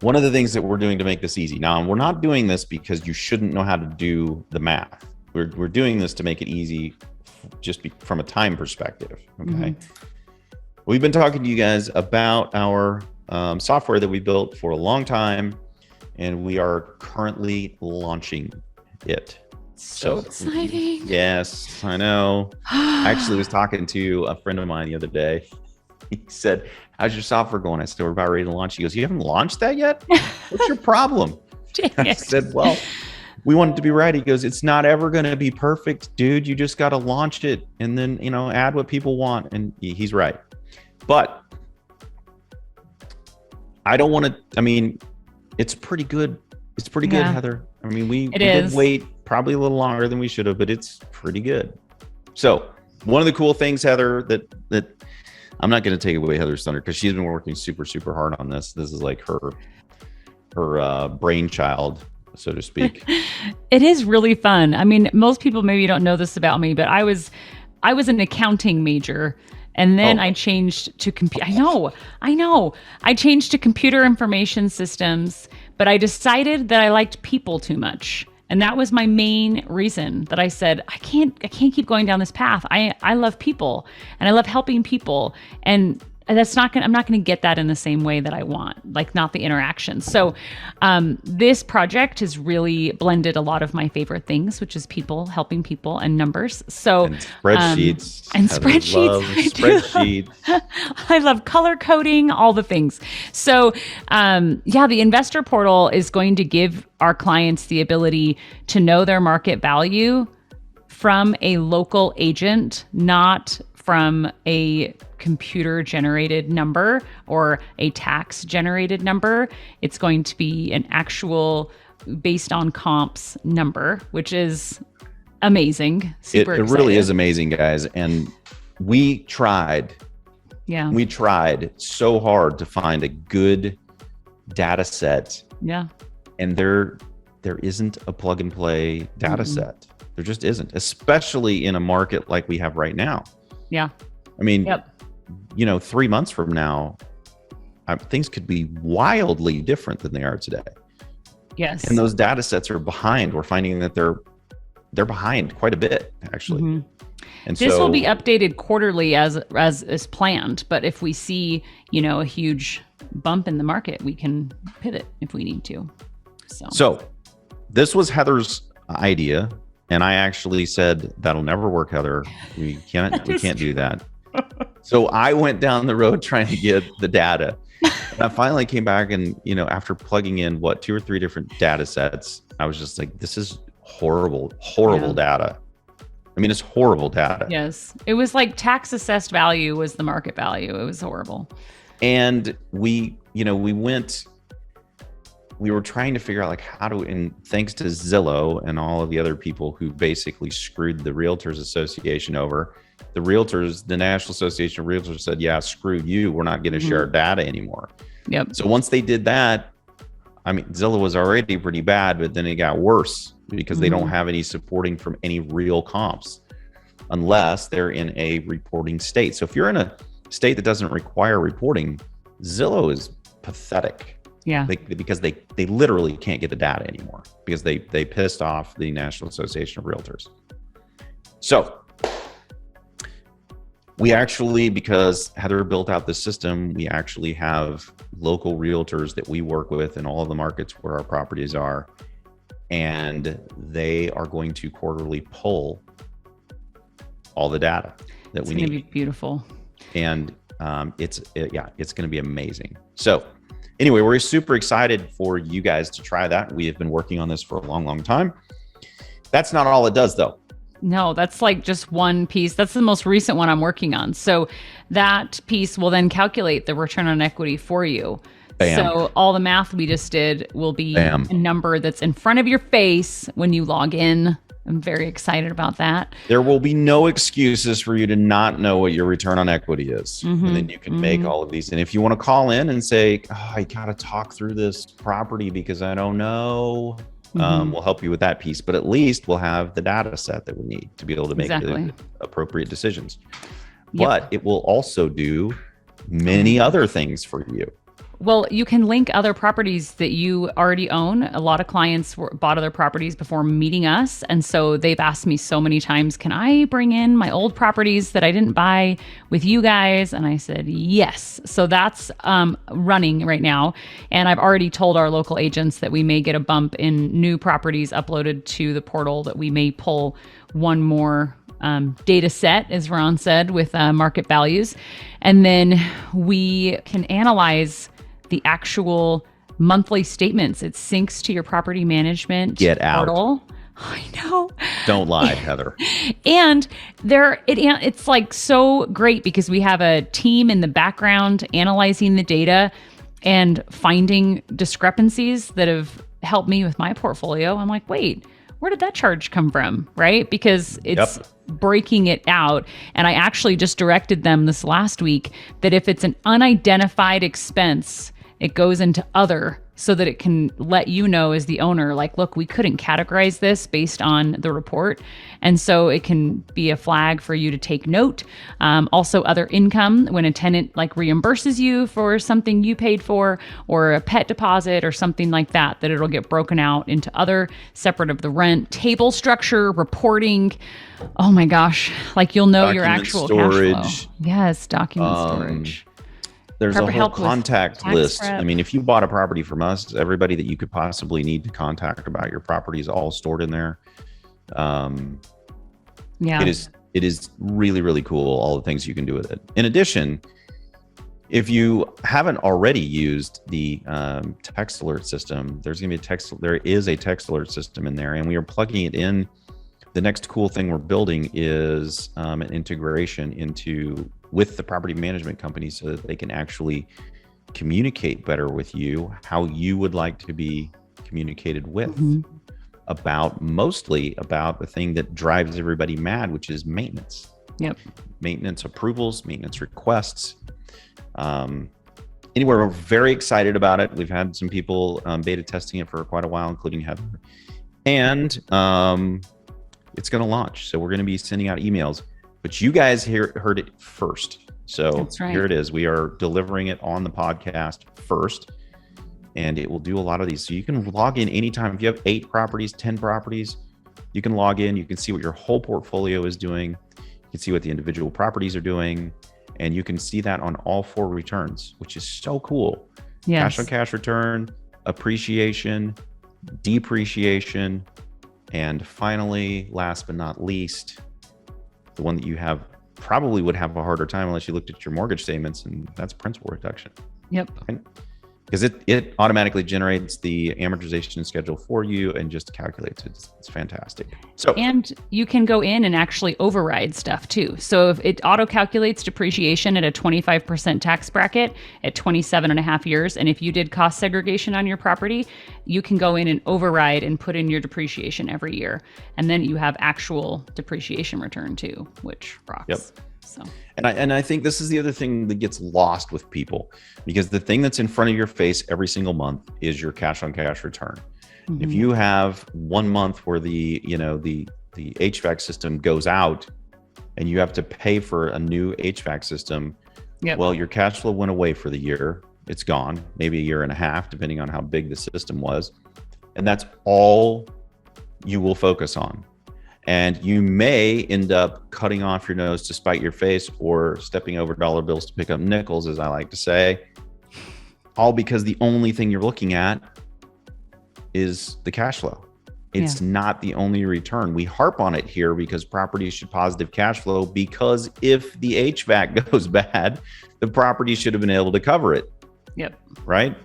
one of the things that we're doing to make this easy. Now, we're not doing this because you shouldn't know how to do the math. We're doing this to make it easy from a time perspective. Okay. We've been talking to you guys about our software that we built for a long time, and we are currently launching it. So exciting. Yes, I know. I actually was talking to a friend of mine the other day. He said, "How's your software going?" I said, "We're about ready to launch." He goes, "You haven't launched that yet? What's your problem?" I said, "Well, we want it to be right." He goes, "It's not ever going to be perfect, dude. You just got to launch it and then, add what people want." And he's right. But I don't want to, it's pretty good. It's pretty good, Heather. We did wait probably a little longer than we should have, but it's pretty good. So one of the cool things, Heather, that I'm not going to take away Heather's thunder because she's been working super, super hard on this. This is like her brainchild, so to speak. It is really fun. Most people maybe don't know this about me, but I was an accounting major. And then I changed to I know. I changed to computer information systems, but I decided that I liked people too much. And that was my main reason that I said, I can't keep going down this path. I love people and I love helping people. And I'm not going to get that in the same way that I want, like not the interaction. So this project has really blended a lot of my favorite things, which is people, helping people, and numbers. So and spreadsheets. Spreadsheets. I love color coding, all the things. So the investor portal is going to give our clients the ability to know their market value from a local agent, not from a computer generated number or a tax generated number. It's going to be an actual based on comps number, which is amazing. It really is amazing, guys. And we tried so hard to find a good data set. Yeah. And there isn't a plug and play data set. There just isn't, especially in a market like we have right now. Yeah. 3 months from now, things could be wildly different than they are today. Yes. And those data sets are behind. We're finding that they're behind quite a bit, actually. And this will be updated quarterly as planned. But if we see, a huge bump in the market, we can pivot if we need to. So this was Heather's idea. And I actually said, that'll never work, Heather. We can't do that. So I went down the road trying to get the data. And I finally came back and, after plugging in 2 or 3 different data sets, I was just like, this is horrible data. It's horrible data. Yes. It was like tax assessed value was the market value. It was horrible. And we were trying to figure out how to, and thanks to Zillow and all of the other people who basically screwed the Realtors Association over, the National Association of Realtors said, yeah, screw you. We're not going to share data anymore. Yep. So once they did that, Zillow was already pretty bad, but then it got worse because they don't have any supporting from any real comps unless they're in a reporting state. So if you're in a state that doesn't require reporting, Zillow is pathetic. Yeah. Because they literally can't get the data anymore because they pissed off the National Association of Realtors. So we actually, because Heather built out this system, we actually have local realtors that we work with in all of the markets where our properties are. And they are going to quarterly pull all the data that we need. It's going to be beautiful. And it's going to be amazing. So anyway, we're super excited for you guys to try that. We have been working on this for a long, long time. That's not all it does, though. No, that's like just one piece. That's the most recent one I'm working on. So that piece will then calculate the return on equity for you. Bam. So all the math we just did will be a number that's in front of your face when you log in. I'm very excited about that. There will be no excuses for you to not know what your return on equity is. And then you can make all of these. And if you want to call in and say, I got to talk through this property because I don't know, we'll help you with that piece. But at least we'll have the data set that we need to be able to make the appropriate decisions. But it will also do many other things for you. Well, you can link other properties that you already own. A lot of clients bought other properties before meeting us. And so they've asked me so many times, can I bring in my old properties that I didn't buy with you guys? And I said, yes. So that's running right now. And I've already told our local agents that we may get a bump in new properties uploaded to the portal, that we may pull one more data set, as Ron said, with market values. And then we can analyze the actual monthly statements. It syncs to your property management portal. I know. Don't lie, Heather. And it's like so great because we have a team in the background analyzing the data and finding discrepancies that have helped me with my portfolio. I'm like, wait, where did that charge come from? Right? Because it's breaking it out. And I actually just directed them this last week that if it's an unidentified expense, it goes into other, so that it can let you know as the owner, like, look, we couldn't categorize this based on the report. And so it can be a flag for you to take note. Also, other income, when a tenant like reimburses you for something you paid for, or a pet deposit or something like that, that it'll get broken out into other separate of the rent. Table structure, reporting. Oh my gosh. Like, you'll know your actual storage. Cash flow. Yes, document storage. There's a whole contact list. Prep. I mean, if you bought a property from us, everybody that you could possibly need to contact about your property is all stored in there. It is really, really cool, all the things you can do with it. In addition, if you haven't already used the text alert system, there is a text alert system in there, and we are plugging it in. The next cool thing we're building is an integration with the property management company, so that they can actually communicate better with you, how you would like to be communicated with, mostly about the thing that drives everybody mad, which is maintenance. Yep. Maintenance approvals, maintenance requests. Anyway, we're very excited about it. We've had some people beta testing it for quite a while, including Heather. And it's going to launch. So we're going to be sending out emails. But you guys heard it first. So That's right. Here it is. We are delivering it on the podcast first, and it will do a lot of these. So you can log in anytime. If you have 8 properties, 10 properties, you can log in. You can see what your whole portfolio is doing. You can see what the individual properties are doing, and you can see that on all 4 returns, which is so cool. Yes. Cash on cash return, appreciation, depreciation, and finally, last but not least, the one that you probably would have a harder time unless you looked at your mortgage statements, and that's principal reduction. Yep. Because it automatically generates the amortization schedule for you and just calculates it. It's fantastic. And you can go in and actually override stuff too. So if it auto calculates depreciation at a 25% tax bracket at 27 and a half years, and if you did cost segregation on your property, you can go in and override and put in your depreciation every year. And then you have actual depreciation return too, which rocks. Yep. So. And I think this is the other thing that gets lost with people, because the thing that's in front of your face every single month is your cash on cash return. If you have 1 month where the HVAC system goes out and you have to pay for a new HVAC system, well, your cash flow went away for the year. It's gone, maybe a year and a half, depending on how big the system was. And that's all you will focus on. And you may end up cutting off your nose to spite your face, or stepping over dollar bills to pick up nickels, as I like to say, all because the only thing you're looking at is the cash flow. It's not the only return. We harp on it here because properties should positive cash flow, because if the HVAC goes bad, the property should have been able to cover it. Yep. Right?